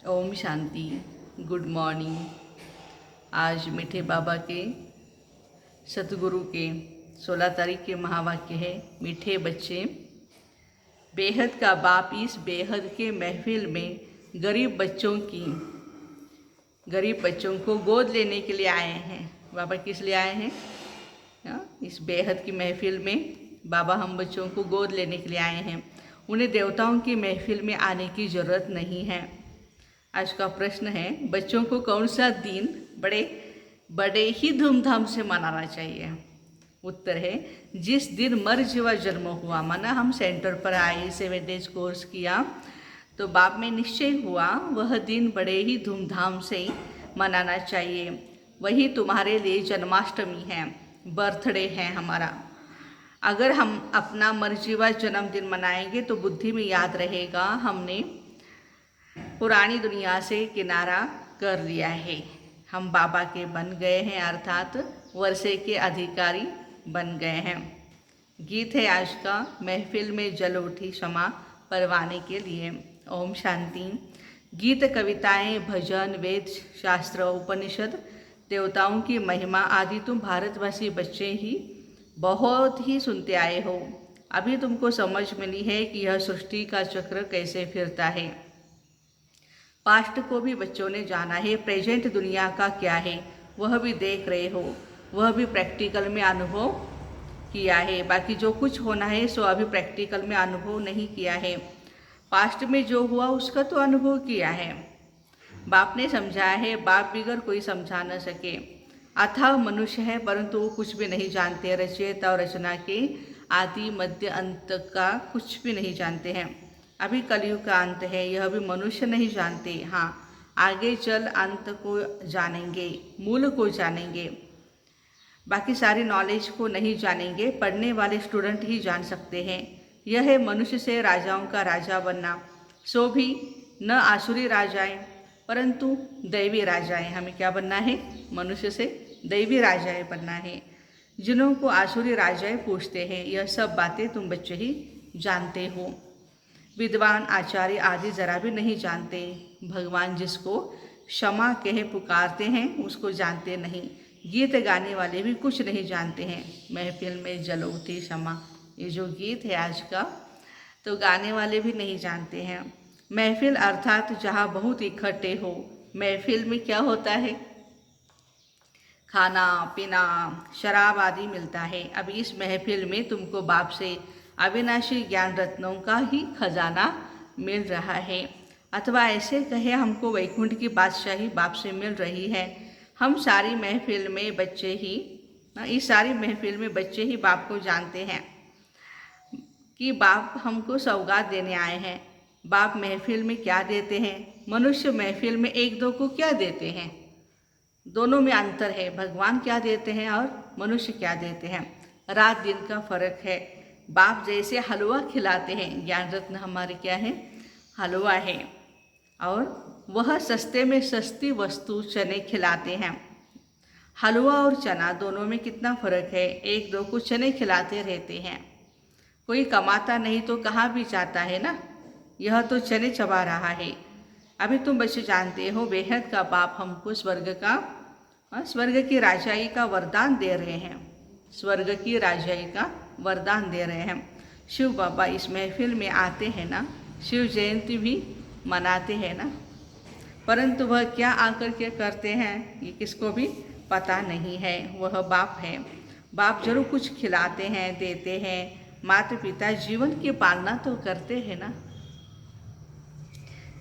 Om Shanti. Good morning. आज मीठे बाबा के सतगुरु के 16 तारीख के महावाक्य है, मीठे बच्चे बेहद का बाप इस बेहद के महफिल में गरीब बच्चों को गोद लेने के लिए आए हैं। बाबा किस लिए आए हैं? इस बेहद की महफिल में बाबा हम बच्चों को गोद लेने के लिए आए हैं। उन्हें देवताओं की महफिल में आने की ज़रूरत नहीं है। आज का प्रश्न है, बच्चों को कौन सा दिन बड़े ही धूमधाम से मनाना चाहिए? उत्तर है, जिस दिन मर्ज व जन्म हुआ। माना हम सेंटर पर आए, 7 डेज कोर्स किया, तो बाप में निश्चय हुआ वह दिन बड़े ही धूमधाम से मनाना चाहिए। वही तुम्हारे लिए जन्माष्टमी है, बर्थडे है हमारा। अगर हम अपना मर्जी व जन्मदिन मनाएंगे तो बुद्धि में याद रहेगा हमने पुरानी दुनिया से किनारा कर लिया है, हम बाबा के बन गए हैं, अर्थात वर्षे के अधिकारी बन गए हैं। गीत है आज का, महफिल में जल उठी क्षमा परवाने के लिए। ओम शांति। गीत, कविताएं, भजन, वेद, शास्त्र, उपनिषद, देवताओं की महिमा आदि तुम भारतवासी बच्चे ही बहुत ही सुनते आए हो। अभी तुमको समझ मिली है कि यह सृष्टि का चक्र कैसे फिरता है। पास्ट को भी बच्चों ने जाना है, प्रेजेंट दुनिया का क्या है वह भी देख रहे हो, वह भी प्रैक्टिकल में अनुभव किया है। बाकी जो कुछ होना है सो अभी प्रैक्टिकल में अनुभव नहीं किया है। पास्ट में जो हुआ उसका तो अनुभव किया है, बाप ने समझाया है। बाप बिगर कोई समझा न सके। अथाह मनुष्य है परंतु वो कुछ भी नहीं जानते, रचयिता और रचना के आदि मध्य अंत का कुछ भी नहीं जानते हैं। अभी कलयुग का अंत है, यह भी मनुष्य नहीं जानते। हाँ, आगे चल अंत को जानेंगे, मूल को जानेंगे, बाकी सारी नॉलेज को नहीं जानेंगे। पढ़ने वाले स्टूडेंट ही जान सकते हैं। यह है मनुष्य से राजाओं का राजा बनना, सो भी न आसुरी राजाएं परंतु दैवी राजाएं। हमें क्या बनना है? मनुष्य से दैवी राजाएं बनना है। जिन्हों को आसुरी राजाएं पूछते हैं, यह सब बातें तुम बच्चे ही जानते हो। विद्वान, आचार्य आदि जरा भी नहीं जानते। भगवान जिसको क्षमा कहे पुकारते हैं उसको जानते नहीं। गीत गाने वाले भी कुछ नहीं जानते हैं। महफिल में जल उठी क्षमा, ये जो गीत है आज का, तो गाने वाले भी नहीं जानते हैं। महफिल अर्थात जहाँ बहुत इकट्ठे हो। महफिल में क्या होता है? खाना पीना, शराब आदि मिलता है। अब इस महफिल में तुमको बाप से अविनाशी ज्ञान रत्नों का ही खजाना मिल रहा है, अथवा ऐसे कहे हमको वैकुंठ की बादशाही बाप से मिल रही है। हम सारी महफिल में बच्चे ही, इस सारी महफिल में बच्चे ही बाप को जानते हैं कि बाप हमको सौगात देने आए हैं। बाप महफिल में क्या देते हैं? मनुष्य महफिल में एक दो को क्या देते हैं? दोनों में अंतर है। भगवान क्या देते हैं और मनुष्य क्या देते हैं, रात दिन का फर्क है। बाप जैसे हलवा खिलाते हैं, ज्ञान रत्न हमारे क्या है? हलवा है। और वह सस्ते में सस्ती वस्तु चने खिलाते हैं। हलवा और चना दोनों में कितना फर्क है? एक दो को चने खिलाते रहते हैं। कोई कमाता नहीं तो कहाँ भी जाता है ना, यह तो चने चबा रहा है। अभी तुम बच्चे जानते हो बेहद का बाप हमको स्वर्ग की राजाई का वरदान दे रहे हैं। स्वर्ग की राजाई का वरदान दे रहे हैं। शिव बाबा इस महफिल में आते हैं ना, शिव जयंती भी मनाते हैं ना, परंतु वह क्या आकर के करते हैं ये किसको भी पता नहीं है। वह बाप है। बाप जरूर कुछ खिलाते हैं, देते हैं। माता पिता जीवन की पालना तो करते हैं ना,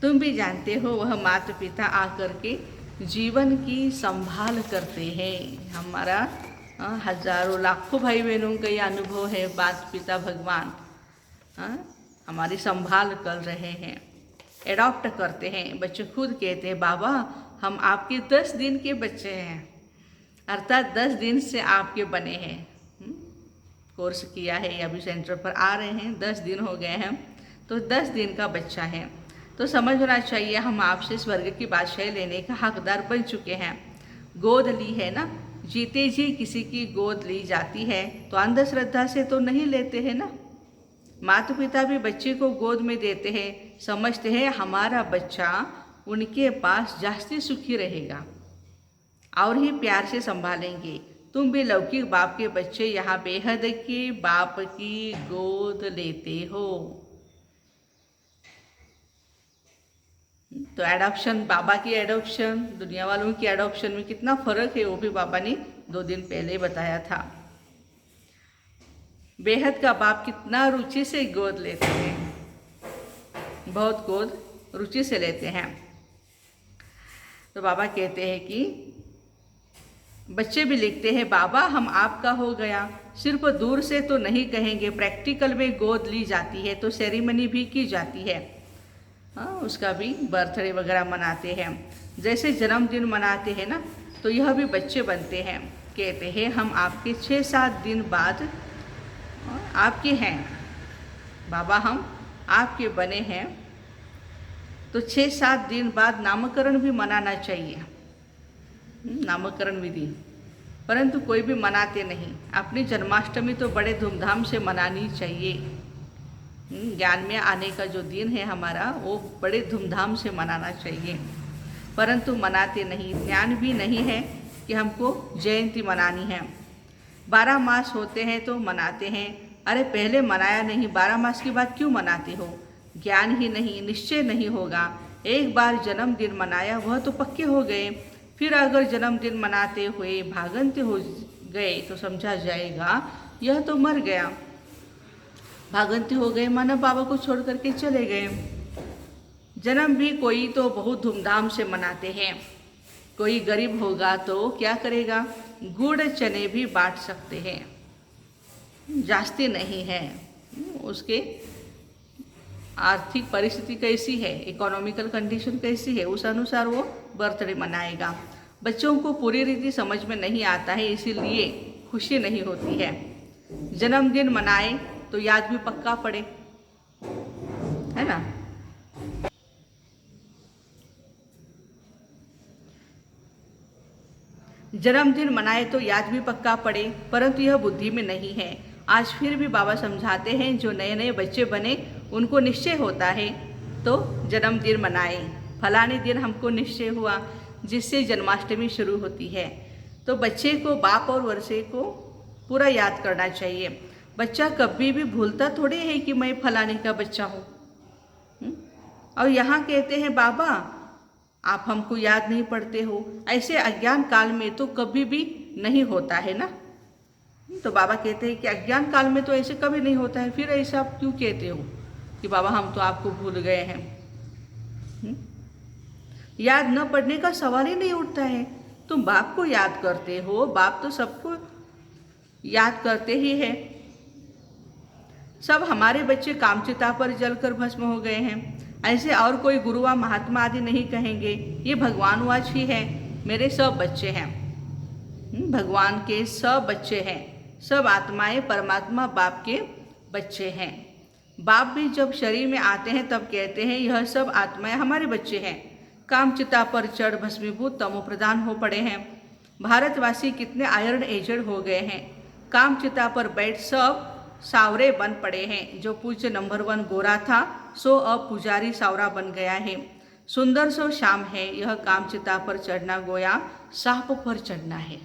तुम भी जानते हो। वह माता पिता आकर के जीवन की संभाल करते हैं। हमारा हजारों लाखों भाई बहनों का ये अनुभव है। माता पिता भगवान हमारी संभाल कर रहे हैं, एडॉप्ट करते हैं। बच्चे खुद कहते हैं, बाबा हम आपके 10 दिन के बच्चे हैं, अर्थात 10 दिन से आपके बने हैं। कोर्स किया है, अभी सेंटर पर आ रहे हैं, 10 दिन हो गए हैं, तो 10 दिन का बच्चा है। तो समझना चाहिए हम आपसे स्वर्ग की बादशाही लेने का हकदार बन चुके हैं। गोद ली है ना, जीते जी किसी की गोद ली जाती है तो अंधश्रद्धा से तो नहीं लेते हैं ना। माता पिता भी बच्चे को गोद में देते हैं, समझते हैं हमारा बच्चा उनके पास जास्ती सुखी रहेगा और ही प्यार से संभालेंगे। तुम भी लौकिक बाप के बच्चे यहाँ बेहद के बाप की गोद लेते हो। तो एडॉप्शन, बाबा की एडॉप्शन, दुनिया वालों की एडॉप्शन में कितना फ़र्क है वो भी बाबा ने 2 दिन पहले बताया था। बेहद का बाप कितना रुचि से गोद लेते हैं, बहुत गोद रुचि से लेते हैं। तो बाबा कहते हैं कि बच्चे भी लिखते हैं, बाबा हम आपका हो गया। सिर्फ दूर से तो नहीं कहेंगे, प्रैक्टिकल में गोद ली जाती है तो सेरेमनी भी की जाती है। हाँ, उसका भी बर्थडे वगैरह मनाते हैं, जैसे जन्मदिन मनाते हैं ना, तो यह भी बच्चे बनते हैं। कहते हैं हम आपके 6-7 दिन बाद आपके हैं बाबा, हम आपके बने हैं, तो 6-7 दिन बाद नामकरण भी मनाना चाहिए, नामकरण विधि। परंतु कोई भी मनाते नहीं। अपनी जन्माष्टमी तो बड़े धूमधाम से मनानी चाहिए। ज्ञान में आने का जो दिन है हमारा, वो बड़े धूमधाम से मनाना चाहिए, परंतु मनाते नहीं। ज्ञान भी नहीं है कि हमको जयंती मनानी है। 12 मास होते हैं तो मनाते हैं। अरे पहले मनाया नहीं, 12 मास के बाद क्यों मनाते हो? ज्ञान ही नहीं, निश्चय नहीं होगा। एक बार जन्मदिन मनाया वह तो पक्के हो गए, फिर अगर जन्मदिन मनाते हुए भागंते हो गए तो समझा जाएगा यह तो मर गया। भागंते हो गए माना बाबा को छोड़ करके चले गए। जन्म भी कोई तो बहुत धूमधाम से मनाते हैं। कोई गरीब होगा तो क्या करेगा, गुड़ चने भी बांट सकते हैं, जास्ती नहीं है। उसके आर्थिक परिस्थिति कैसी है, इकोनॉमिकल कंडीशन कैसी है, उस अनुसार वो बर्थडे मनाएगा। बच्चों को पूरी रीति समझ में नहीं आता है, इसीलिए खुशी नहीं होती है। जन्मदिन मनाए तो याद भी पक्का पड़े, है ना। जन्मदिन मनाए तो याद भी पक्का पड़े, परंतु यह बुद्धि में नहीं है। आज फिर भी बाबा समझाते हैं, जो नए नए बच्चे बने उनको निश्चय होता है तो जन्मदिन मनाए। फलाने दिन हमको निश्चय हुआ, जिससे जन्माष्टमी शुरू होती है। तो बच्चे को बाप और वर्षे को पूरा याद करना चाहिए। बच्चा कभी भी भूलता थोड़े है कि मैं फलाने का बच्चा हूँ। और यहाँ कहते हैं बाबा आप हमको याद नहीं पड़ते हो। ऐसे अज्ञान काल में तो कभी भी नहीं होता है ना। तो बाबा कहते हैं कि अज्ञान काल में तो ऐसे कभी नहीं होता है, फिर ऐसा आप क्यों कहते हो कि बाबा हम तो आपको भूल गए हैं। याद न पड़ने का सवाल ही नहीं उठता है। तुम बाप को याद करते हो, बाप तो सबको याद करते ही है। सब हमारे बच्चे कामचिता पर जलकर भस्म हो गए हैं, ऐसे और कोई गुरु व महात्मा आदि नहीं कहेंगे। ये भगवानवाच ही है, मेरे सब बच्चे हैं। भगवान के सब बच्चे हैं, सब आत्माएं परमात्मा बाप के बच्चे हैं। बाप भी जब शरीर में आते हैं तब कहते हैं यह सब आत्माएं हमारे बच्चे हैं। कामचिता पर चढ़ भस्मीभूत तमोप्रधान हो पड़े हैं। भारतवासी कितने आयरन एजेड हो गए हैं। कामचिता पर बैठ सब सावरे बन पड़े हैं। जो पूज्य नंबर 1 गोरा था सो अब पुजारी सावरा बन गया है। सुंदर सो शाम है, यह कामचिता पर चढ़ना गोया सांप पर चढ़ना है।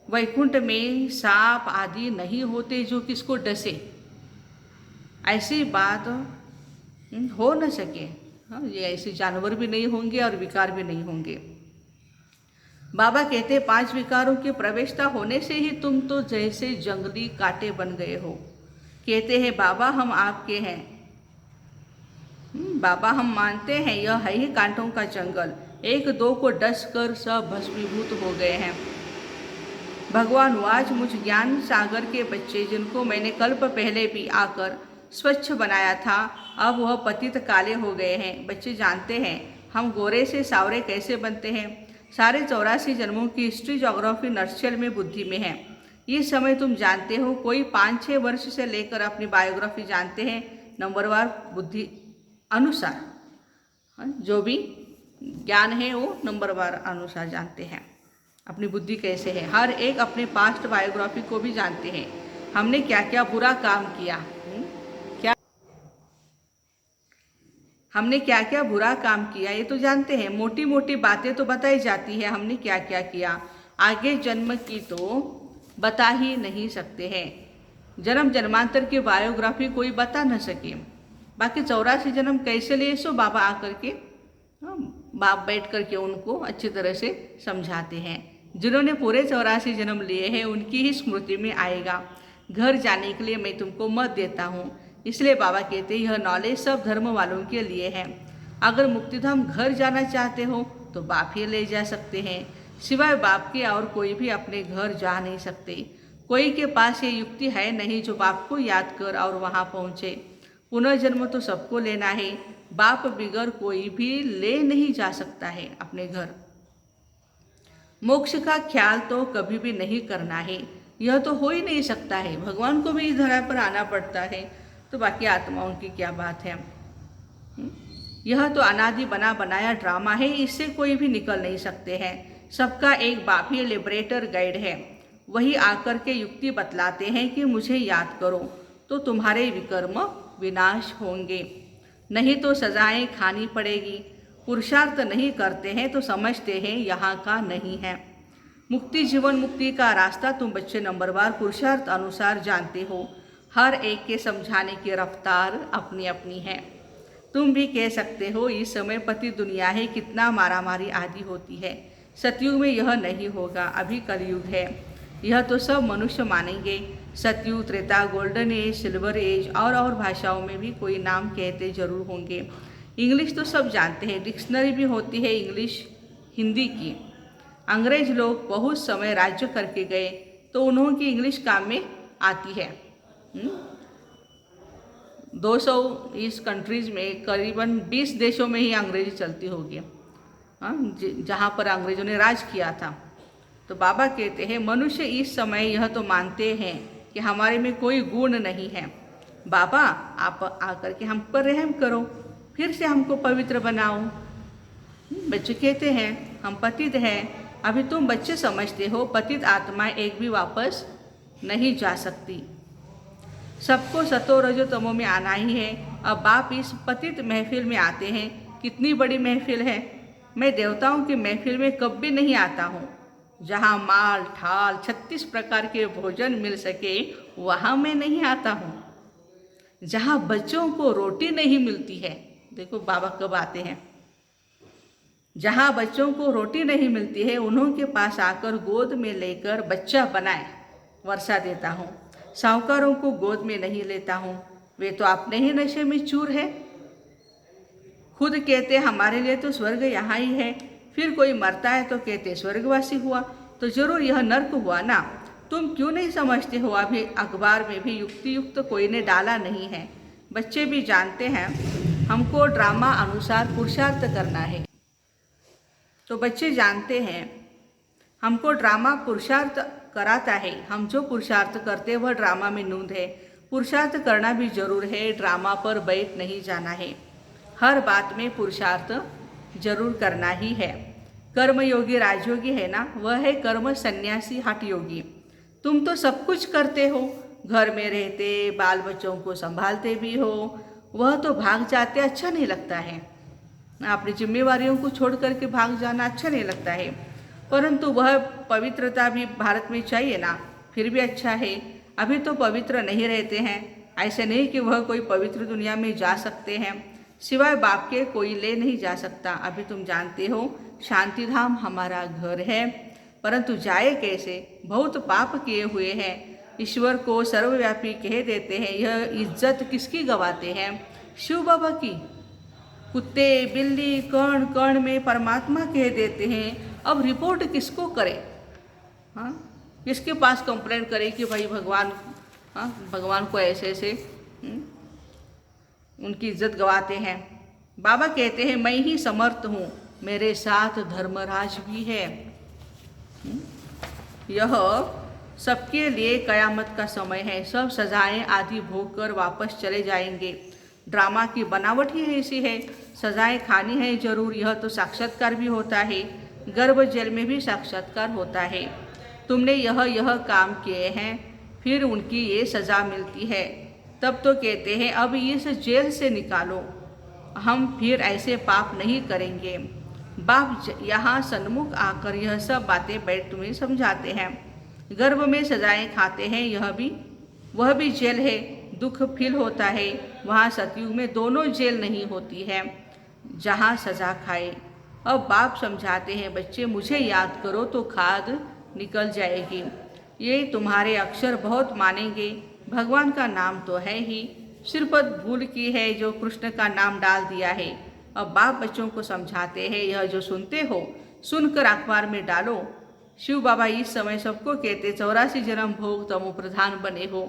वैकुंठ में सांप आदि नहीं होते जो किसको डसे, ऐसी बात हो न सके। ये ऐसे जानवर भी नहीं होंगे और विकार भी नहीं होंगे। बाबा कहते 5 विकारों के प्रवेशता होने से ही तुम तो जैसे जंगली कांटे बन गए हो। कहते हैं बाबा हम आपके हैं। बाबा हम मानते हैं यह है ही कांटों का जंगल, 1-2 को डस कर सब भस्मीभूत हो गए हैं। भगवान वाज मुझ ज्ञान सागर के बच्चे, जिनको मैंने कल्प पहले भी आकर स्वच्छ बनाया था, अब वह पतित काले हो गए हैं। बच्चे जानते हैं हम गोरे से सावरे कैसे बनते हैं। सारे 84 जन्मों की हिस्ट्री ज्योग्राफी नर्सचल में बुद्धि में है। इस समय तुम जानते हो, कोई 5-6 वर्ष से लेकर अपनी बायोग्राफी जानते हैं, नंबरवार बुद्धि अनुसार। जो भी ज्ञान है वो नंबरवार अनुसार जानते हैं अपनी बुद्धि कैसे है। हर एक अपने पास्ट बायोग्राफी को भी जानते हैं, हमने क्या क्या बुरा काम किया, क्या हमने क्या क्या बुरा काम किया ये तो जानते हैं, मोटी मोटी बातें तो बताई जाती है हमने क्या क्या किया, आगे जन्म की तो बता ही नहीं सकते हैं। जन्म जन्मांतर की बायोग्राफी कोई बता न सके। बाकी 84 जन्म कैसे लिए सो बाबा आकर के बाप बैठ करके उनको अच्छी तरह से समझाते हैं। जिन्होंने पूरे 84 जन्म लिए हैं उनकी ही स्मृति में आएगा। घर जाने के लिए मैं तुमको मत देता हूँ। इसलिए बाबा कहते हैं यह नॉलेज सब धर्म वालों के लिए है। अगर मुक्तिधाम घर जाना चाहते हो तो बाप ही ले जा सकते हैं। सिवाय बाप के और कोई भी अपने घर जा नहीं सकते। कोई के पास ये युक्ति है नहीं जो बाप को याद कर और वहाँ पहुँचे। पुनर्जन्म तो सबको लेना है। बाप बिगर कोई भी ले नहीं जा सकता है अपने घर। मोक्ष का ख्याल तो कभी भी नहीं करना है, यह तो हो ही नहीं सकता है। भगवान को भी इस धरा पर आना पड़ता है, तो बाकी आत्माओं की क्या बात है। यह तो अनादि बना बनाया ड्रामा है, इससे कोई भी निकल नहीं सकते हैं। सबका एक बाप ही लिबरेटर गाइड है। वही आकर के युक्ति बतलाते हैं कि मुझे याद करो तो तुम्हारे विकर्म विनाश होंगे, नहीं तो सजाएं खानी पड़ेगी। पुरुषार्थ नहीं करते हैं तो समझते हैं यहाँ का नहीं है। मुक्ति जीवन मुक्ति का रास्ता तुम बच्चे नंबरवार पुरुषार्थ अनुसार जानते हो। हर एक के समझाने की रफ्तार अपनी अपनी है। तुम भी कह सकते हो इस समय पति दुनिया है, कितना मारामारी आदि होती है। सतयुग में यह नहीं होगा, अभी कलयुग है। यह तो सब मनुष्य मानेंगे। सतयुग, त्रेता, गोल्डन एज, सिल्वर एज और भाषाओं में भी कोई नाम कहते जरूर होंगे। इंग्लिश तो सब जानते हैं, डिक्शनरी भी होती है इंग्लिश हिंदी की। अंग्रेज लोग बहुत समय राज्य करके गए तो उन्हों की इंग्लिश काम में आती है। 200 इस कंट्रीज़ में करीबन 20 देशों में ही अंग्रेजी चलती होगी, जहाँ पर अंग्रेजों ने राज किया था। तो बाबा कहते हैं मनुष्य इस समय यह तो मानते हैं कि हमारे में कोई गुण नहीं है। बाबा आप आकर के हम पर रहम करो, फिर से हमको पवित्र बनाओ। बच्चे कहते हैं हम पतित हैं। अभी तुम बच्चे समझते हो पतित आत्मा एक भी वापस नहीं जा सकती। सबको सतो रजो तमो में आना ही है। अब बाप इस पतित महफिल में आते हैं। कितनी बड़ी महफिल है। मैं देवताओं की महफिल में कब भी नहीं आता हूँ। जहाँ माल ठाल 36 प्रकार के भोजन मिल सके वहाँ मैं नहीं आता हूँ। जहाँ बच्चों को रोटी नहीं मिलती है, देखो बाबा कब आते हैं। जहाँ बच्चों को रोटी नहीं मिलती है उन्हों के पास आकर गोद में लेकर बच्चा बनाए वर्षा देता हूँ। साहूकारों को गोद में नहीं लेता हूँ, वे तो अपने ही नशे में चूर है। खुद कहते हमारे लिए तो स्वर्ग यहाँ ही है। फिर कोई मरता है तो कहते स्वर्गवासी हुआ, तो जरूर यह नर्क हुआ ना। तुम क्यों नहीं समझते हो? अभी अखबार में भी युक्ति युक्त कोई ने डाला नहीं है। बच्चे भी जानते हैं हमको ड्रामा अनुसार पुरुषार्थ करना है। तो बच्चे जानते हैं हमको ड्रामा पुरुषार्थ कराता है। हम जो पुरुषार्थ करते वह ड्रामा में नूंद है। पुरुषार्थ करना भी जरूर है, ड्रामा पर बैठ नहीं जाना है। हर बात में पुरुषार्थ जरूर करना ही है। कर्मयोगी राजयोगी है ना, वह है कर्म सन्यासी हठ योगी। तुम तो सब कुछ करते हो, घर में रहते बाल बच्चों को संभालते भी हो। वह तो भाग जाते अच्छा नहीं लगता है। अपनी जिम्मेवारियों को छोड़ करके भाग जाना अच्छा नहीं लगता है। परंतु वह पवित्रता भी भारत में चाहिए ना, फिर भी अच्छा है। अभी तो पवित्र नहीं रहते हैं, ऐसे नहीं कि वह कोई पवित्र दुनिया में जा सकते हैं। सिवाय बाप के कोई ले नहीं जा सकता। अभी तुम जानते हो शांति धाम हमारा घर है, परंतु जाए कैसे? बहुत पाप किए हुए हैं। ईश्वर को सर्वव्यापी कह देते हैं, यह इज्जत किसकी गवाते हैं? शिव बाबा की। कुत्ते बिल्ली कण कण में परमात्मा कह देते हैं। अब रिपोर्ट किसको करे? हाँ, किसके पास कंप्लेंट करे कि भाई भगवान को ऐसे ऐसे उनकी इज्जत गवाते हैं। बाबा कहते हैं मैं ही समर्थ हूँ, मेरे साथ धर्मराज भी है। यह सबके लिए कयामत का समय है। सब सजाएं आदि भोग कर वापस चले जाएंगे। ड्रामा की बनावट ही ऐसी है। सजाएं खानी है जरूर, यह तो साक्षात्कार भी होता है। गर्भ जल में भी साक्षात्कार होता है। तुमने यह काम किए हैं, फिर उनकी ये सज़ा मिलती है। तब तो कहते हैं अब इस जेल से निकालो। हम फिर ऐसे पाप नहीं करेंगे। बाप यहाँ सन्मुख आकर यह सब बातें बैठ तुम्हें समझाते हैं। गर्भ में सजाएं खाते हैं, वह भी जेल है। दुख फील होता है, वहाँ सतयुग में दोनों जेल नहीं होती है जहाँ सजा खाए। अब बाप समझाते हैं, बच्चे मुझे याद करो तो खाद निकल जाएगी। ये तुम्हारे अक्षर बहुत मानेंगे, भगवान का नाम तो है ही, सिर्फ भूल की है जो कृष्ण का नाम डाल दिया है। अब बाप बच्चों को समझाते हैं, यह जो सुनते हो सुनकर अखबार में डालो। शिव बाबा इस समय सबको कहते 84 जन्म भोग तमो प्रधान बने हो।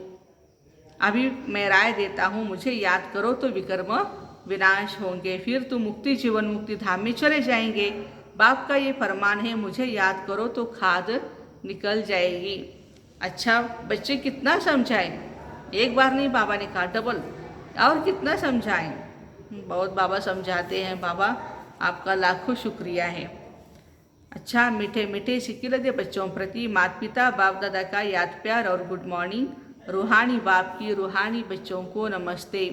अभी मैं राय देता हूँ, मुझे याद करो तो विकर्म विनाश होंगे, फिर तुम मुक्ति जीवन मुक्ति धाम में चले जाएंगे। बाप का ये फरमान है, मुझे याद करो तो खाद निकल जाएगी। अच्छा बच्चे कितना समझाएं? एक बार नहीं, बाबा ने कहा डबल। और कितना समझाएं? बहुत बाबा समझाते हैं। बाबा आपका लाखों शुक्रिया है। अच्छा मीठे मीठे सिकिलदे बच्चों प्रति माता पिता बाप दादा का याद प्यार और गुड मॉर्निंग। रूहानी बाप की रूहानी बच्चों को नमस्ते।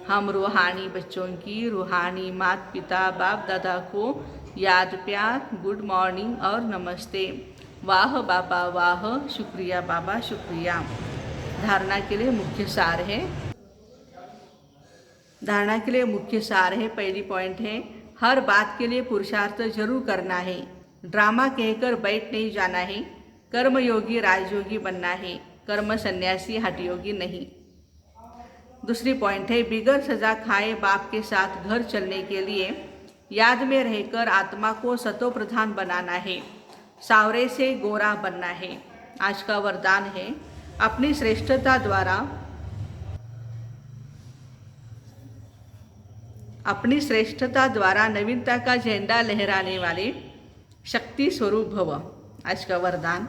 हम रूहानी बच्चों की रूहानी माता पिता बाप दादा को याद प्यार, गुड मॉर्निंग और नमस्ते। वाह बाबा वाह, शुक्रिया बाबा शुक्रिया। धारणा के लिए मुख्य सार है। धारणा के लिए मुख्य सार है। पहली पॉइंट है, हर बात के लिए पुरुषार्थ जरूर करना है। ड्रामा कहकर बैठ नहीं जाना है। कर्मयोगी राजयोगी बनना है, कर्म सन्यासी हठयोगी नहीं। दूसरी पॉइंट है, बिगर सजा खाए बाप के साथ घर चलने के लिए याद में रहकर आत्मा को सतो प्रधान बनाना है, सावरे से गोरा बनना है। आज का वरदान है, अपनी श्रेष्ठता द्वारा नवीनता का झंडा लहराने वाले शक्ति स्वरूप भव। आज का वरदान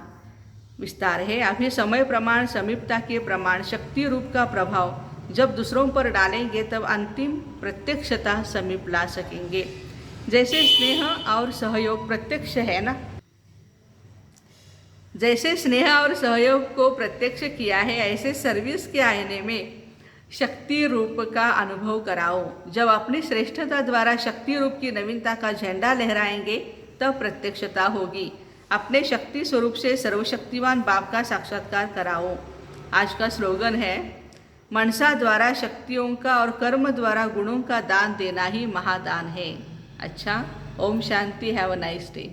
विस्तार है। अभी समय प्रमाण समीपता के प्रमाण शक्ति रूप का प्रभाव जब दूसरों पर डालेंगे तब अंतिम प्रत्यक्षता समीप ला सकेंगे। जैसे स्नेह और सहयोग प्रत्यक्ष है ना, जैसे स्नेह और सहयोग को प्रत्यक्ष किया है, ऐसे सर्विस के आईने में शक्ति रूप का अनुभव कराओ। जब अपनी श्रेष्ठता द्वारा शक्ति रूप की नवीनता का झंडा लहराएंगे तब प्रत्यक्षता होगी। अपने शक्ति स्वरूप से सर्वशक्तिवान बाप का साक्षात्कार कराओ। आज का स्लोगन है, मनसा द्वारा शक्तियों का और कर्म द्वारा गुणों का दान देना ही महादान है। अच्छा, Om Shanti, have a nice day.